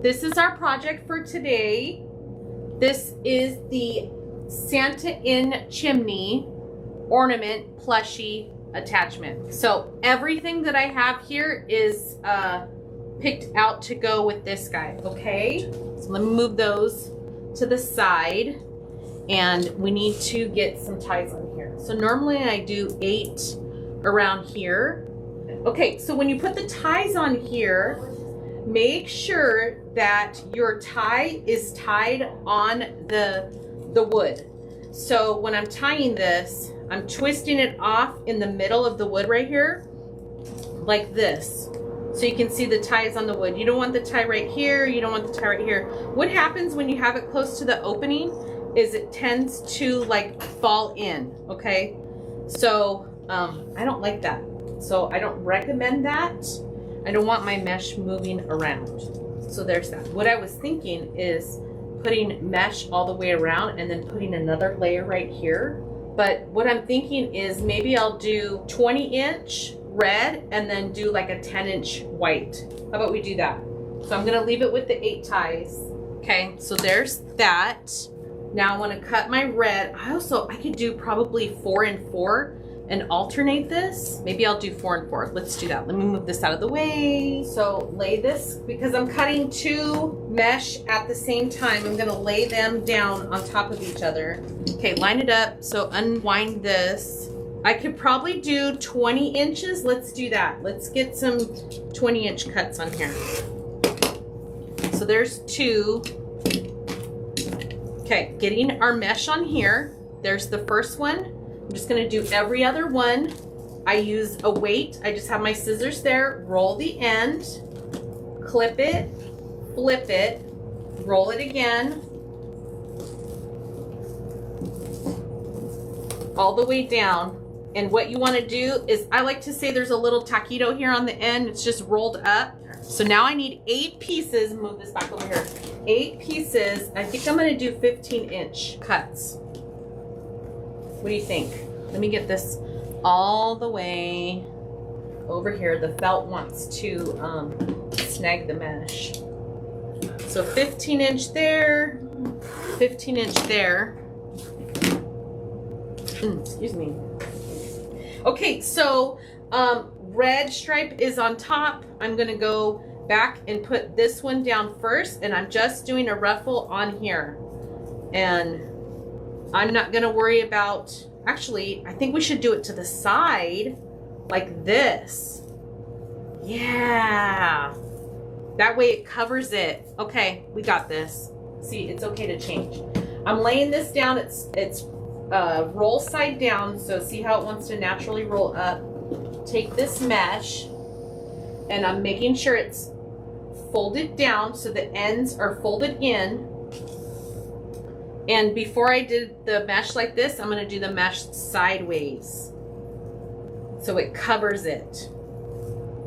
this is our project for today. This is the Santa Inn chimney ornament plushie attachment. So everything that I have here is picked out to go with this guy, okay? So let me move those to the side, and we need to get some ties on here. So normally I do 8 around here. Okay, so when you put the ties on here, make sure that your tie is tied on the wood. So when I'm tying this, I'm twisting it off in the middle of the wood right here, like this. So you can see the tie is on the wood. You don't want the tie right here. You don't want the tie right here. What happens when you have it close to the opening is it tends to like fall in, okay? So I don't like that. So I don't recommend that. I don't want my mesh moving around. So there's that. What I was thinking is putting mesh all the way around and then putting another layer right here. But what I'm thinking is maybe I'll do 20-inch red and then do like a 10-inch white. How about we do that? So I'm gonna leave it with the 8 ties. Okay, so there's that. Now I wanna cut my red. I could do probably 4 and 4 and alternate this. Maybe I'll do 4 and 4. Let's do that. Let me move this out of the way. So lay this, because I'm cutting 2 mesh at the same time, I'm gonna lay them down on top of each other. Okay, line it up. So unwind this. I could probably do 20 inches. Let's do that. Let's get some 20-inch cuts on here. So there's 2. Okay, getting our mesh on here. There's the first one. I'm just gonna do every other one. I use a weight. I just have my scissors there. Roll the end, clip it, flip it, roll it again, all the way down. And what you want to do is, I like to say there's a little taquito here on the end. It's just rolled up. So now I need 8 pieces. Move this back over here. 8 pieces. I think I'm going to do 15-inch cuts. What do you think? Let me get this all the way over here. The felt wants to snag the mesh. So 15-inch there, 15-inch there. Excuse me. Okay, so red stripe is on top. I'm gonna go back and put this one down first, and I'm just doing a ruffle on here. And I'm not gonna worry about, actually, I think we should do it to the side, like this. Yeah, that way it covers it. Okay, we got this. See, it's okay to change. I'm laying this down, it's roll side down, so see how it wants to naturally roll up. Take this mesh, and I'm making sure it's folded down so the ends are folded in. And before I did the mesh like this, I'm going to do the mesh sideways so it covers it.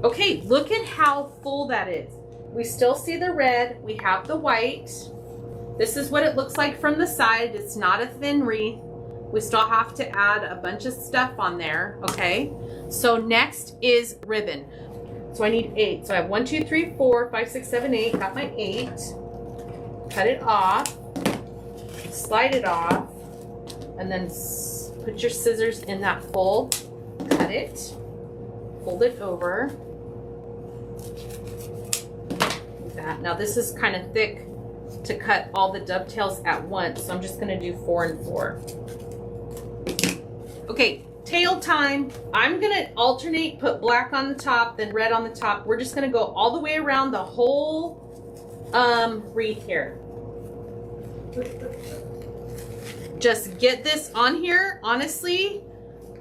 Okay, look at how full that is. We still see the red, we have the white. This is what it looks like from the side. It's not a thin wreath. We still have to add a bunch of stuff on there, okay? So next is ribbon. So I need 8. So I have 1, 2, 3, 4, 5, 6, 7, 8. Got my 8. Cut it off. Slide it off. And then put your scissors in that fold. Cut it. Fold it over. Like that. Now this is kind of thick to cut all the dovetails at once. So I'm just going to do 4 and 4. Okay, tail time. I'm gonna alternate, put black on the top, then red on the top. We're just gonna go all the way around the whole wreath here. Just get this on here. Honestly,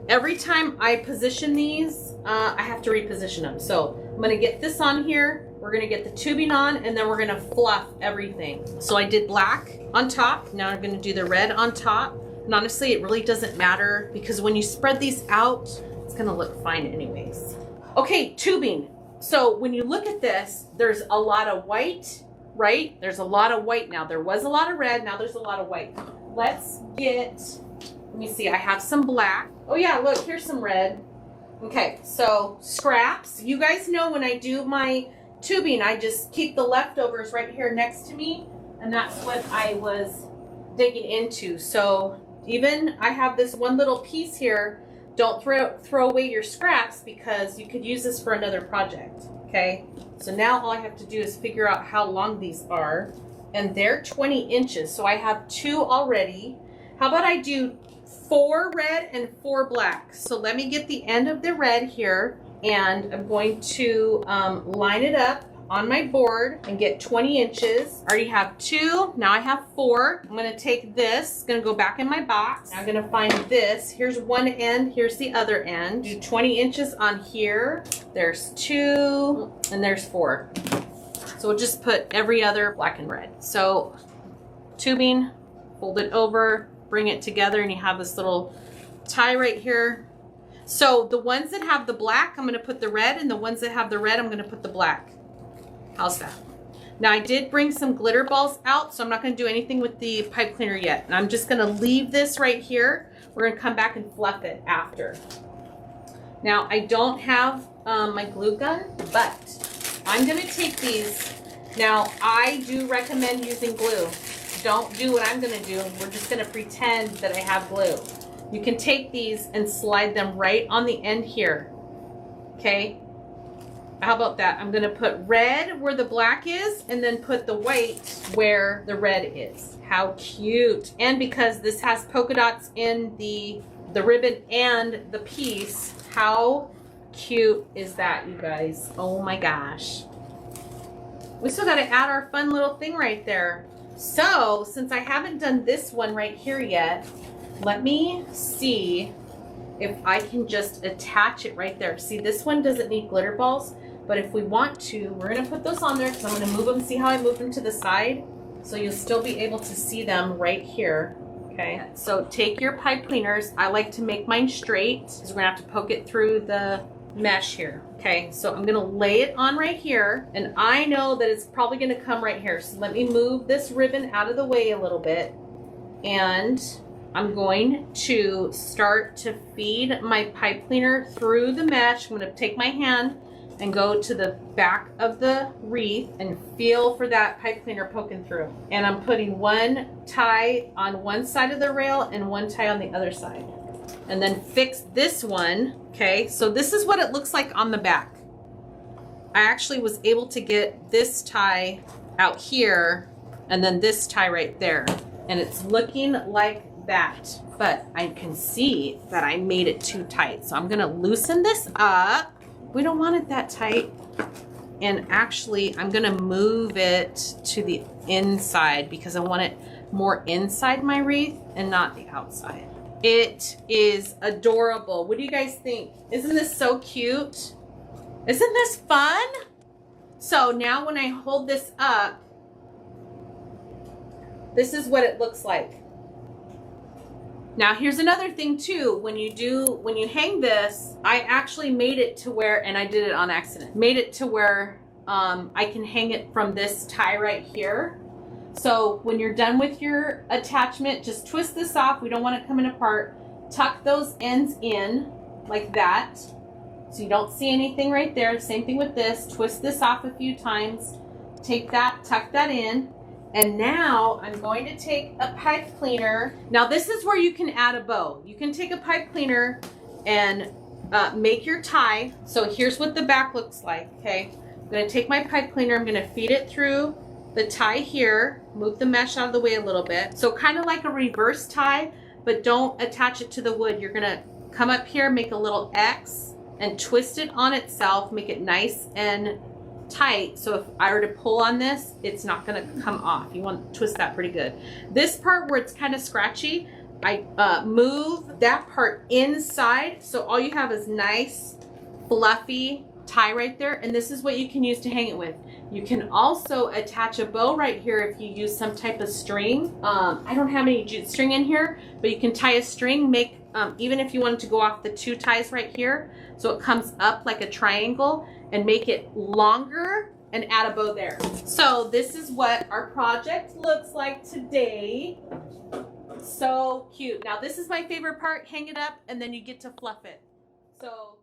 every time I position these, I have to reposition them. So I'm gonna get this on here. We're gonna get the tubing on, and then we're gonna fluff everything. So I did black on top. Now I'm gonna do the red on top. And honestly, it really doesn't matter because when you spread these out, it's gonna look fine anyways. Okay, tubing. So when you look at this, there's a lot of white, right? There's a lot of white now. There was a lot of red, now there's a lot of white. Let's get, let me see, I have some black. Oh yeah, look, here's some red. Okay, so scraps. You guys know when I do my tubing. I just keep the leftovers right here next to me, and that's what I was digging into. So even I have this one little piece here. Don't throw away your scraps because you could use this for another project. Okay, so now all I have to do is figure out how long these are, and they're 20 inches. So I have 2 already. How about I do 4 red and 4 black? So let me get the end of the red here, and I'm going to line it up on my board and get 20 inches. I already have 2, now I have 4. I'm gonna take this, gonna go back in my box. Now I'm gonna find this. Here's one end, here's the other end. Do 20 inches on here. There's 2, and there's 4. So we'll just put every other black and red. So tubing, fold it over, bring it together, and you have this little tie right here. So the ones that have the black, I'm gonna put the red, and the ones that have the red, I'm gonna put the black. How's that? Now I did bring some glitter balls out, so I'm not gonna do anything with the pipe cleaner yet. And I'm just gonna leave this right here. We're gonna come back and fluff it after. Now I don't have my glue gun, but I'm gonna take these. Now I do recommend using glue. Don't do what I'm gonna do. We're just gonna pretend that I have glue. You can take these and slide them right on the end here, okay? How about that? I'm gonna put red where the black is and then put the white where the red is. How cute. And because this has polka dots in the ribbon and the piece, how cute is that, you guys? Oh my gosh. We still gotta add our fun little thing right there. So, since I haven't done this one right here yet, let me see if I can just attach it right there. See, this one doesn't need glitter balls, but if we want to, we're gonna put those on there because I'm gonna move them. See how I move them to the side? So you'll still be able to see them right here, okay? So take your pipe cleaners. I like to make mine straight because we're gonna have to poke it through the mesh here. Okay, so I'm gonna lay it on right here, and I know that it's probably gonna come right here. So let me move this ribbon out of the way a little bit, and I'm going to start to feed my pipe cleaner through the mesh. I'm gonna take my hand and go to the back of the wreath and feel for that pipe cleaner poking through. And I'm putting one tie on one side of the rail and one tie on the other side. And then fix this one, okay? So this is what it looks like on the back. I actually was able to get this tie out here and then this tie right there. And it's looking like that, but I can see that I made it too tight. So I'm gonna loosen this up. We don't want it that tight. And actually, I'm gonna move it to the inside because I want it more inside my wreath and not the outside. It is adorable. What do you guys think? Isn't this so cute? Isn't this fun? So now when I hold this up, this is what it looks like. Now here's another thing too. When you hang this, I actually made it to where, and I did it on accident, made it to where I can hang it from this tie right here. So when you're done with your attachment, just twist this off. We don't want it coming apart. Tuck those ends in like that. So you don't see anything right there. Same thing with this. Twist this off a few times. Take that, tuck that in. And now I'm going to take a pipe cleaner. Now this is where you can add a bow. You can take a pipe cleaner and make your tie. So here's what the back looks like, okay? I'm gonna take my pipe cleaner, I'm gonna feed it through the tie here, move the mesh out of the way a little bit. So kind of like a reverse tie, but don't attach it to the wood. You're gonna come up here, make a little X and twist it on itself, make it nice and tight. So if I were to pull on this, it's not gonna come off. You want to twist that pretty good. This part where it's kind of scratchy, I move that part inside. So all you have is nice, fluffy tie right there. And this is what you can use to hang it with. You can also attach a bow right here if you use some type of string. I don't have any jute string in here, but you can tie a string, make, even if you wanted to go off the 2 ties right here, so it comes up like a triangle, and make it longer and add a bow there. So this is what our project looks like today. So cute. Now this is my favorite part, hang it up and then you get to fluff it. So